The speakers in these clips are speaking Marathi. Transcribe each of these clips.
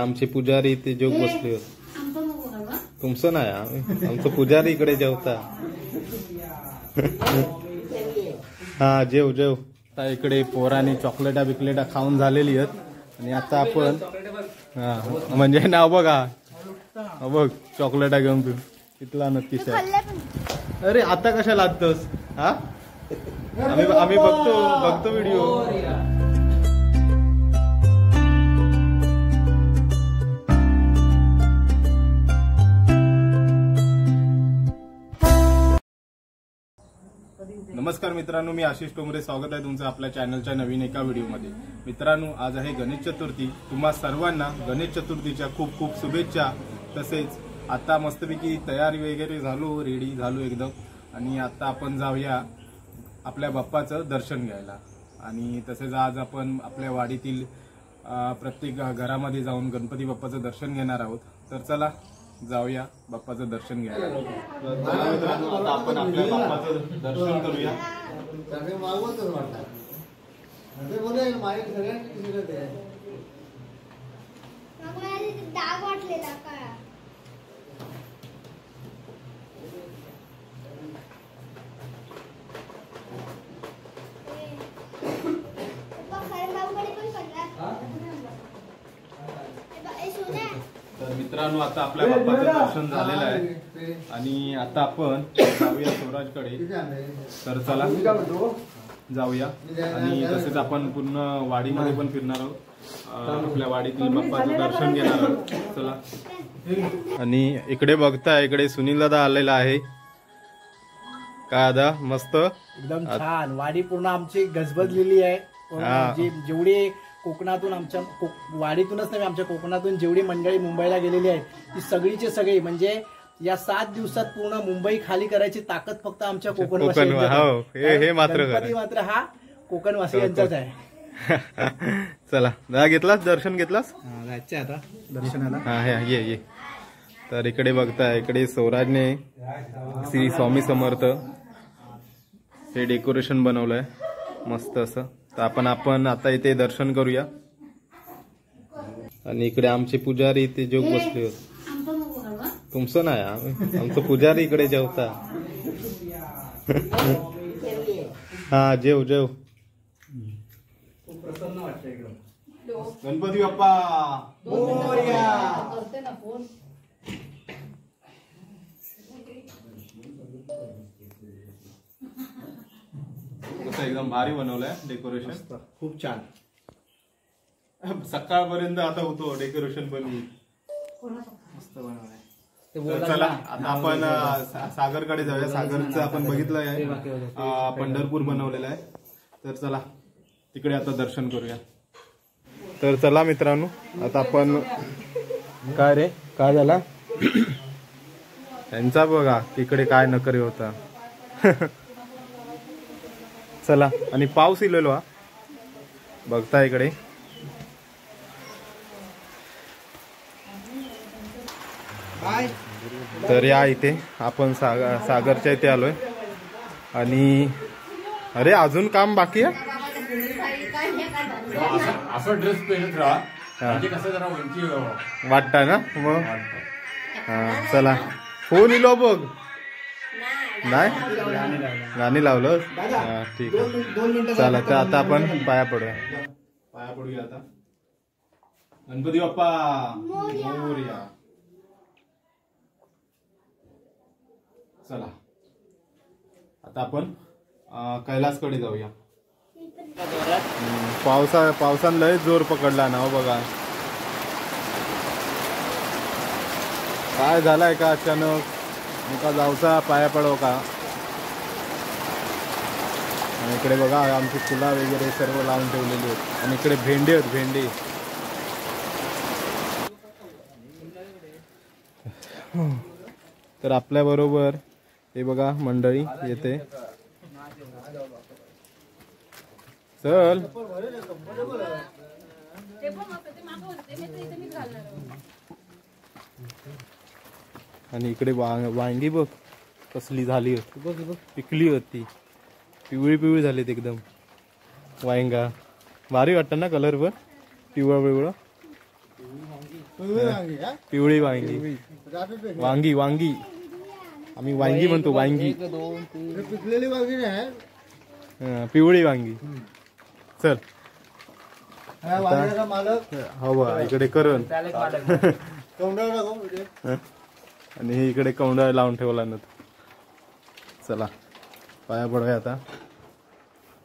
आमचे पुजारी इथे जोग बसले होते. तुमचं नाही, आमचं पुजारी इकडे जेवता. हा जेव जेव. आता इकडे पोरांनी चॉकलेटा बिकलेटा खाऊन झालेली आहेत आणि आता आपण हा म्हणजे नाव बघा बघ चॉकलेटा घेऊन तू तिथला नक्की. अरे आता कशा लागतोस? हा आम्ही बघतो व्हिडिओ. नमस्कार मित्रांनो, मी आशिष टोमरे. स्वागत आहे तुमचं आपल्या चॅनलच्या नवीन एका व्हिडिओमध्ये. मित्रांनो, आज आहे गणेश चतुर्थी. तुम्हा सर्वांना गणेश चतुर्थीच्या खूप खूप शुभेच्छा. तसेच आता मस्तपैकी तयारी वगैरे झालो, रेडी झालो एकदम. आणि आता आपण जाऊया आपल्या बाप्पाचं दर्शन घ्यायला. आणि तसेच आज आपण आपल्या वाडीतील प्रत्येक घरामध्ये जाऊन गणपती बाप्पाचं दर्शन घेणार आहोत. तर चला जाऊया बाप्पाचं दर्शन घ्यायला. आता आपण आपल्या बाप्पाचं दर्शन करूया. तर मित्रांनो, आता आपल्या बाप्पाचं दर्शन झालेलं आहे आणि आता आपण जाऊया स्वराजकडे. तर चला जाऊया. आणि तसेच आपण पूर्ण वाडीमध्ये पण फिरणार आहोत. आपल्या वाडीतील बाप्पाचं दर्शन घेणार आहोत. चला. आणि इकडे बघता, इकडे सुनील दादा आलेला आहे. काय दादा? मस्त एकदम छान. वाडी पूर्ण आमची गजबजलेली आहे. जेवढी कोकणातून आमच्या वाडीतूनच नाही, आमच्या कोकणातून जेवढी मंडळी मुंबईला गेलेली आहेत ती सगळीचे सगळी, म्हणजे या 7 दिवसात पूर्ण मुंबई खाली करायची ताकद फक्त आमच्या कोकणवासियांची. मात्र हा कोकणवासियांचाच आहे. चला दादा, घेतलास दर्शन? घेतलास? जायचं आता दर्शनाला. हा ये. तर इकडे बघता, इकडे स्वराजने श्री स्वामी समर्थ हे डेकोरेशन बनवलंय मस्त असं. तर आपण आता इथे दर्शन करूया. आणि इकडे आमचे पुजारी इथे जोग बसले होते. तुमचं नाही, आमचं पुजारी इकडे जेवता. हा जेव जेव. गणपती बाप्पा एकदम भारी बनवलंय डेकोरेशन. खूप छान. सकाळपर्यंत आता होतो डेकोरेशन पण मस्त बनवलंय. चला आता आपण सागरकडे जाऊया. सागरचं आपण बघितलं आहे, पंढरपूर बनवलेलं आहे. तर चला तिकडे आता दर्शन करूया. तर चला मित्रांनो, आता आपण काय रे काय झाला त्यांचा बघा तिकडे काय नकरी होता. चला. आणि पाऊस इलेलो हा बघता इकडे. तर या इथे आपण सागरच्या इथे आलोय. आणि अरे अजून काम बाकी आहे. असं ड्रेस पेरत राहा म्हणजे कसं जरा उंची वाटता ना मग. हा चला. फोन इलो बघ. नाही गाणी लावलं. हा ठीक आहे. चला तर आता आपण पाया पडूया आता. गणपती बाप्पा मोरया. चला आता आपण कैलासकडे जाऊया. पावसानं लय जोर पकडला ना. बघा काय झालाय का अचानक. मुका जाऊचा पाया पडव का. आणि इकडे बघा आमची फुला वगैरे सर्व लावून ठेवलेली आहेत. आणि इकडे भेंडे आहेत, भेंडे. तर आपल्या बरोबर हे बघा मंडळी येते. चल. आणि इकडे वांगी बघ कसली झाली होती. पिकली होती, पिवळी पिवळी झालीत एकदम वांगा. भारी वाटतं ना कलर पण पिवळा पिवळा. पिवळी वांगी वांगी वांगी आम्ही वांगी म्हणतो वांगी पिकलेली वांगी नाही पिवळी वांगी चल मालक हो बा इकडे करण आणि हे इकडे कौंडा लावून ठेवला ना चला पाया पडूया आता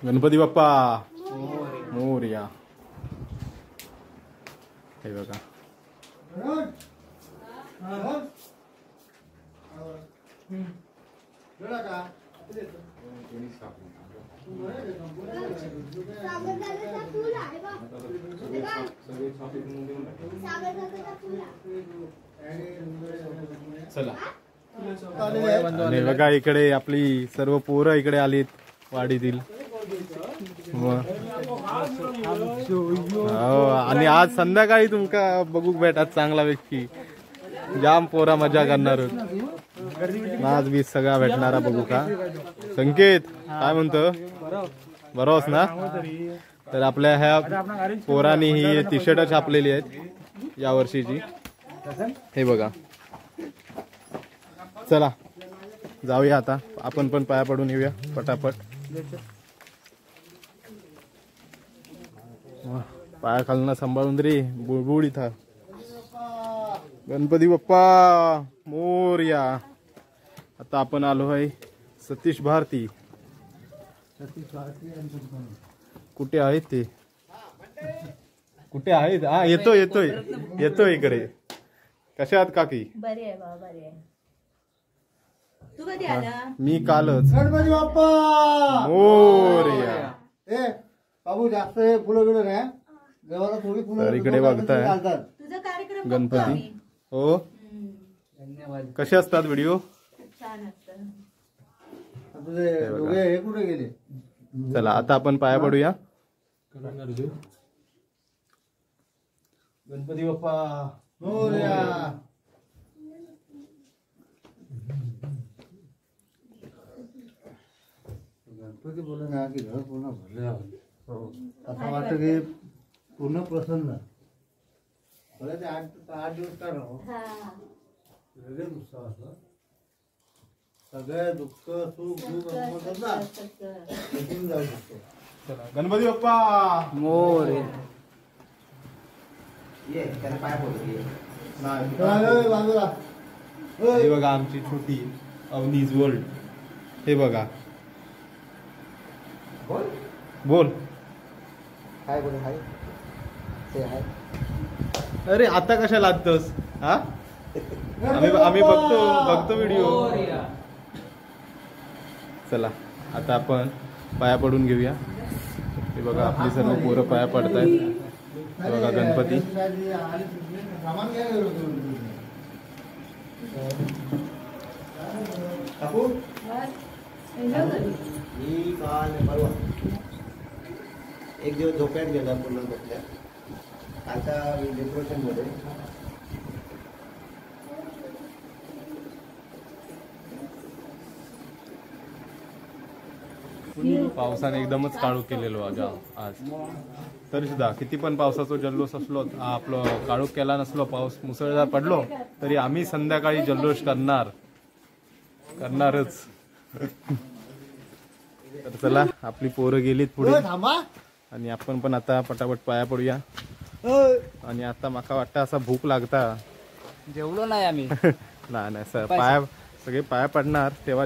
गणपती बाप्पा मोरया हे बघा चला आणि बघा इकडे आपली सर्व पोरं इकडे आलीत वाडीतील हो आणि आज संध्याकाळी तुमका बघू भेटात चांगला व्यक्ती जाम पोरा मजा करणार आज बी सगळा भेटणारा बघू का संकेत काय म्हणतो बरोस ना तर आपल्या ह्या पोरांनी ही टी शर्ट छापलेली आहेत या वर्षीची हे बघा चला जाऊया आता आपण पण पाया पडून येऊया पटापट पाया खालना सांभाळून रे बुळबुळ इथं गणपती बाप्पा मोरया आता आपण आलो आहे सतीश भारती कुठे आहेत ते कुठे आहेत हा येतोय येतोय येतोय इकडे कशा आहात काकी बरी आहे बाबा बरी आहे तू कधी आला मी कालच गणपती बाप्पा मोरया ए बाबू जास्त फुलं बिलं नाही देवाला थोडी फुलं तर इकडे बघताय तुझा कार्यक्रम बघतो गणपती आम्ही. हो कसे असतात व्हिडिओ छान असतं तुझे दोघे हे कुठे गेले चला आता आपण पाया पडूया गणपती बाप्पा मोरया गणपती बोलले ना की घर पूर्ण भरले असं वाटतं की पूर्ण प्रसन्न बरं ते 8 दिवस का राहू सगळे उत्साह असला सगळे दुःख सुख दुःख म्हणतात ना निघून जाऊ शकतो चला गणपती बाप्पा मोर बाजूला हे बघा आमची छोटी अवनीज वर्ल्ड हे बघा बोल हाय बोल हाय ते हाय अरे आता कशा लागतोस हा आम्ही बघतो व्हिडिओ चला आता आपण पाया पडून घेऊया हे बघा आपली सर्व पोरं पाया पडतायत हे बघा गणपती मी काल परवा एक दिवस झोप्यात गेला पूर्ण बसल्या आता डेकोरेशन मध्ये पावसाने एकदमच काळू केलेलो आज तरी सुद्धा किती पण पावसाचा जल्लोष असलो आपलं काळोख केला नसलो पाऊस मुसळधार पडलो तरी आम्ही संध्याकाळी जल्लोष करणारच तर चला आपली पोरं गेलीत पुढे आणि आपण पण आता पटापट पाया पडूया आणि आता माका वाटतं असा भूक लागता जेवलो नाही आम्ही नाही सर पाया सगळे पाया पडणार तेव्हा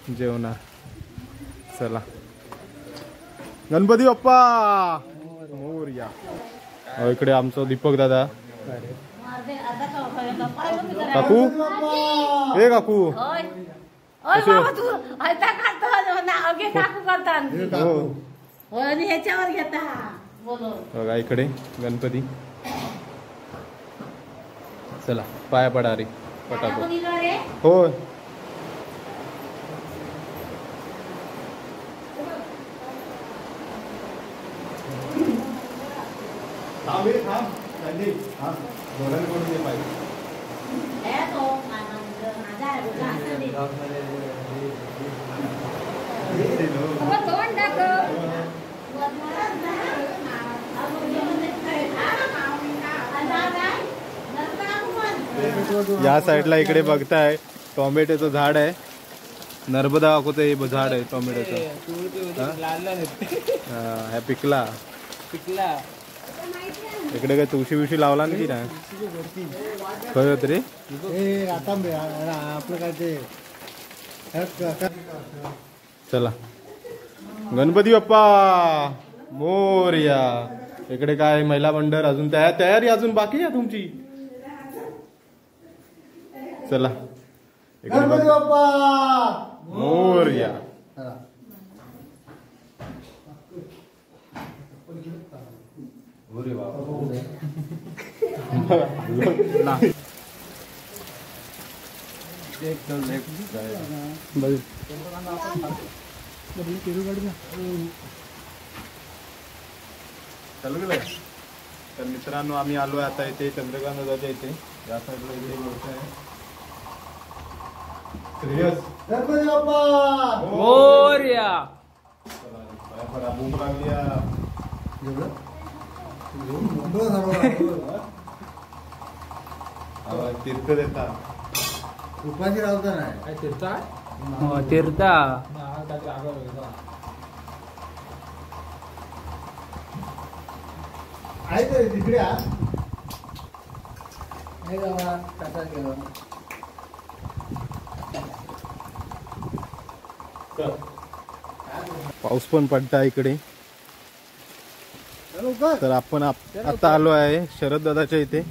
जेवणार चला गणपती बाप्पा मोरया इकडे आमचं दीपक दादा काकू हे काकू ह्याच्यावर घेता बघा इकडे गणपती चला पाया पडा रे पटापट होय या साईडला इकडे बघताय टोमॅटोचं झाड आहे. नर्मदा दाखवतं हे झाड आहे टोमॅटोचं. हा पिकला. इकडे काय तुळशी बिळशी लावला ना की नाही खरं होत रे. आता आपलं काय ते चला गणपती बाप्पा मोरया. इकडे काय महिला मंडळ अजून तयारी अजून बाकी आहे तुमची. चला गणपती बाप्पा मोरया. चालू गेलं. तर मित्रांनो आम्ही आलोय आता इथे चंद्रकांत दादाच्या इथे. या साईडला इथे मोठं आहे. श्रेयस गणपती बाप्पा मोरया. भूक लागली आहे. तीर्थ देतात. उपाशी राहता नाही तीर्था तिकडे पाऊस पण पडता इकडे. तर आपण आता आलो आहे शरद दादाच्या इथे.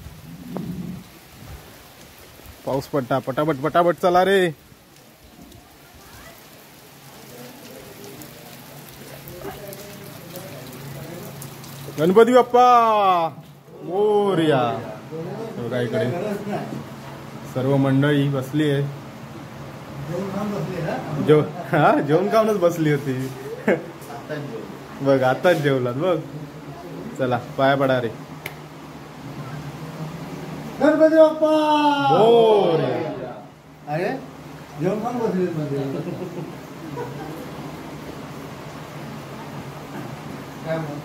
पाऊस पडता पटापट पटापट चला रे. गणपती बाप्पा मोरया. बघा इकडे सर्व मंडळी बसली आहे. जेवण खाऊनच बसली होती. बघ आताच जेवलात बघ. चला पाया पडा रे. गणपती बाप्पा मोरया. अरे जेवण खाऊन बसले मध्ये काय मग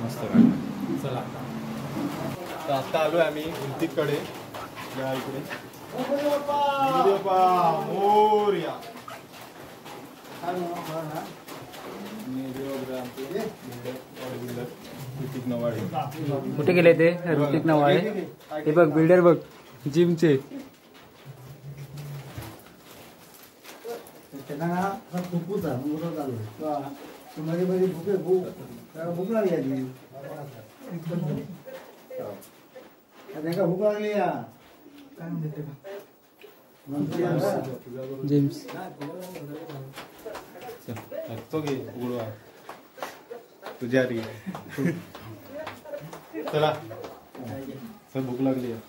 मस्त चला. तर आता आलोय आम्ही उलतीकडे. इकडे गणपती बाप्पा मोरया. कुठे गेले ते ऋतिक नवाळे. हे बघ बिल्डर बघ जिमचे. भूक लागली भूक लागली या जिम्स तो घे उडवा तुझ्या रे. चला सर भूक लागली आहे.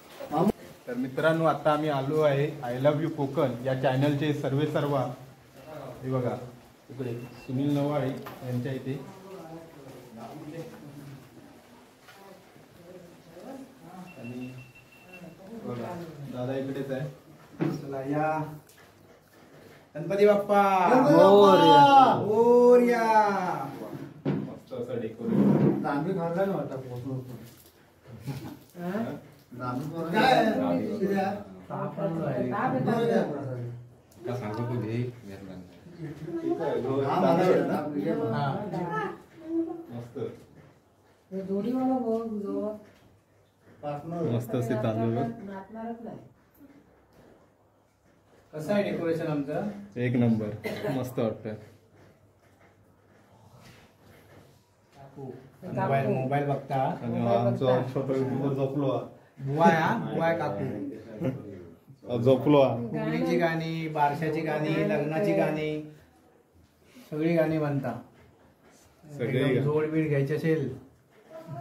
तर मित्रांनो आता आम्ही आलो आहे आय लव्ह यू कोकण या चॅनलचे सर्व हे बघा इकडे सुनील नवाळे यांच्या इथे. आणि बघा दादा इकडेच आहे. चला या गणपती बाप्पा मोरया. मोरया. मस्त असं डेकोरेशन. तांबी खाल्ला ना आता पोहोचलो का सांगतो तू घे मस्त मस्त असे तांदूळ. कसं आहे डेकोरेशन आमचं. एक नंबर मस्त वाटतंय. मोबाईल बघता आणि आमचा छोटा युट्यूबर झोपलो बुवा काकू झोपलो. फुगडीची गाणी, बारशाची गाणी, लग्नाची गाणी, सगळी गाणी म्हणता. सगळी जोड बीड घ्यायची असेल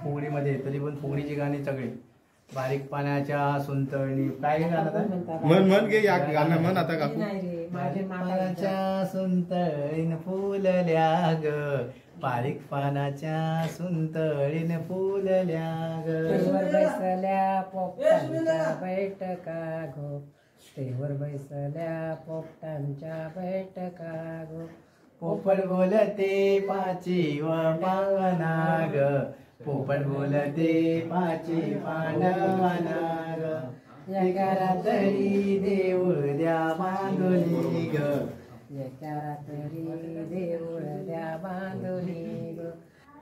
फुगडीमध्ये तरी पण फुगडीची गाणी सगळी. बारीक पाण्याच्या सुंतळणी काय गाणं आहे? मन घे या गाणं म्हण आता काकू. नाही रे माझे पानाच्या सुंतळीन फुलल्या ग, बारीक पानाच्या सुंतळीन फुलल्या स्टेवर ग. बैसल्या पोपटांच्या बैठका गो, स्टेवर बैसल्या पोपटांच्या बैठका गो. पोपट बोलते पाची व पावना ग, पोपट बोलते पाची पांडवाना ग. एका रात्री देऊळ द्या बांधुनी ग, एका रात्री देऊळ द्या बांधुनी ग.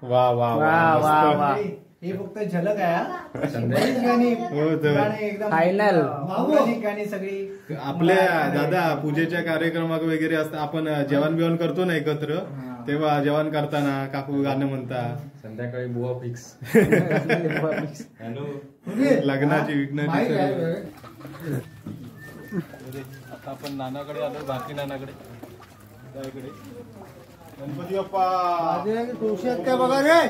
वा वा वा वा वा. ही फक्त झलक आहे हा. बरीच गाणी हो तर. गाणी एकदम Final. पौराणिक गाणी सगळी. आपल्या दादा पूजेच्या कार्यक्रमात वगैरे असतं आपण जेवण बिवण करतो ना एकत्र, तेव्हा जेवण करताना काकू गाणं म्हणता. संध्याकाळी बुवा फिक्स. लग्नाची विघ्नाची आता आपण नानाकडे आलो, भारती नानाकडे. त्याकडे गणपती बाप्पा. तुळशी आहेत काय बघा रे.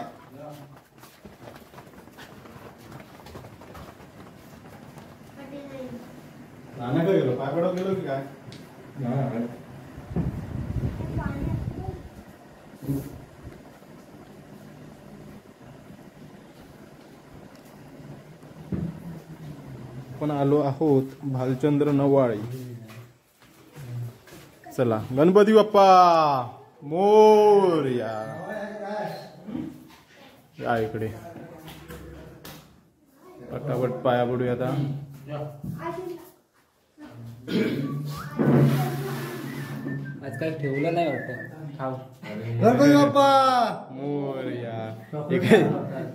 नानाकडे गेलो, पायपडाव गेलो की काय? आपण आलो आहोत भालचंद्र नवाळी. चला गणपती बाप्पा मोरया. या इकडे पटापट पाया पडूया आता. आज काय ठेवलं नाही वाटतं खाऊ. गणपती बाप्पा. मोरया. इकडे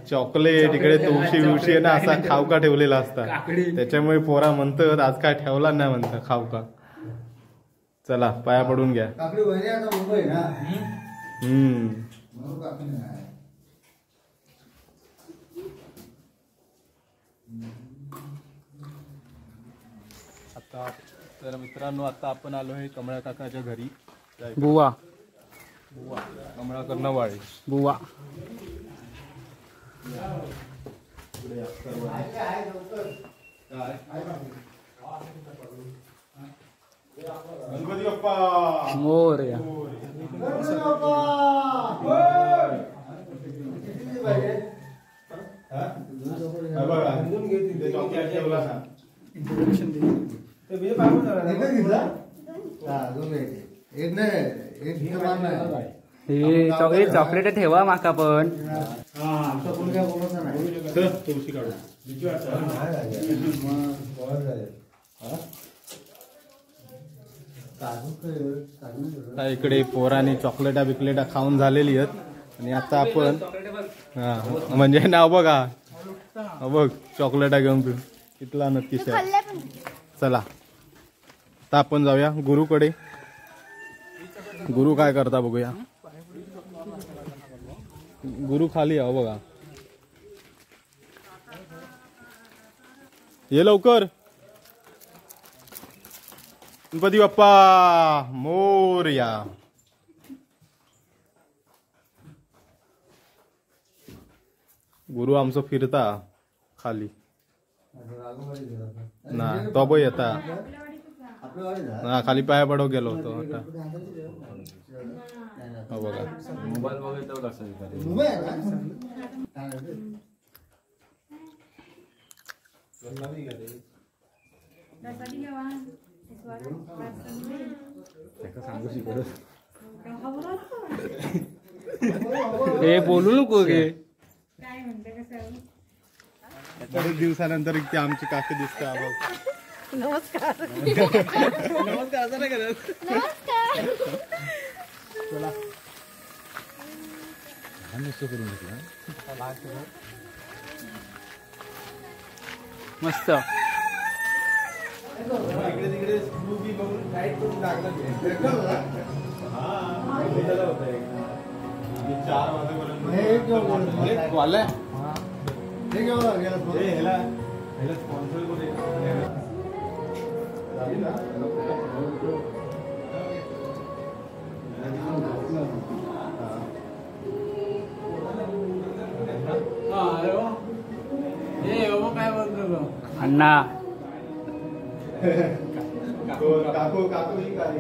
चॉकलेट, इकडे तुळशी बिवशी आहे ना, असा खावका ठेवलेला असता. त्याच्यामुळे पोरा म्हणतात आज काय ठेवला नाही म्हणतात खावका. चला पाया पडून घ्या. काकडी वहिनी आता मुंबई ना. आता तर मित्रांनो आता आपण आलो आहे कमळा काकाच्या घरी. बुवा बुवा कमळाकर नवाळे. बुवा. गणपती बाप्पा मोरया. बघा ते चॉकलेट ठेवला ना. हे चॉकलेट ठेवा माका पण. तुळशी काढू. आता इकडे पोराने चॉकलेटा बिकलेटा खाऊन झालेली आहेत आणि आता आपण हा म्हणजे नाव बघा. बघ चॉकलेटा घेऊन पिऊ कितला नक्की. चला आता आपण जाऊया गुरुकडे. गुरु काय करता बघूया. गुरु खाली आहे बघा. ये लवकर. गणपती बाप्पा मोरया. गुरु आमचं फिरता खाली ना तो पण येता ना. खाली पाया पडव गेलो होतो आता. हो बघा मोबाईल बघितलं कसं हे बोलू नको गे. बरेच दिवसानंतर इथे आमची काकी दिसते. नमस्कार. नमस्कार असं नाही करत. चला मस्त. इकडे तिकडे स्क्रू बी बघून टाईट करून टाकलं. 4 वाजेपर्यंत वाले स्पॉन्सर काय बोलतो अण्णा काकू काकू ही काय?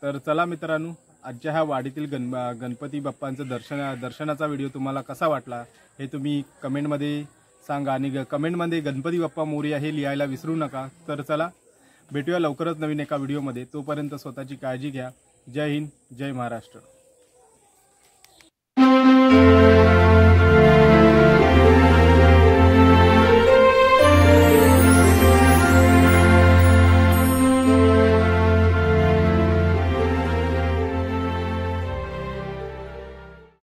तर चला मित्रांनो, आजच्या ह्या वाडीतील गणपती बाप्पांचं दर्शनाचा व्हिडिओ तुम्हाला कसा वाटला हे तुम्ही कमेंटमध्ये सांगा आणि कमेंटमध्ये गणपती बाप्पा मोरया हे लिहायला विसरू नका. तर चला भेटूया लवकरच नवीन एका व्हिडिओमध्ये. तोपर्यंत स्वतःची काळजी घ्या. जय हिंद, जय महाराष्ट्र.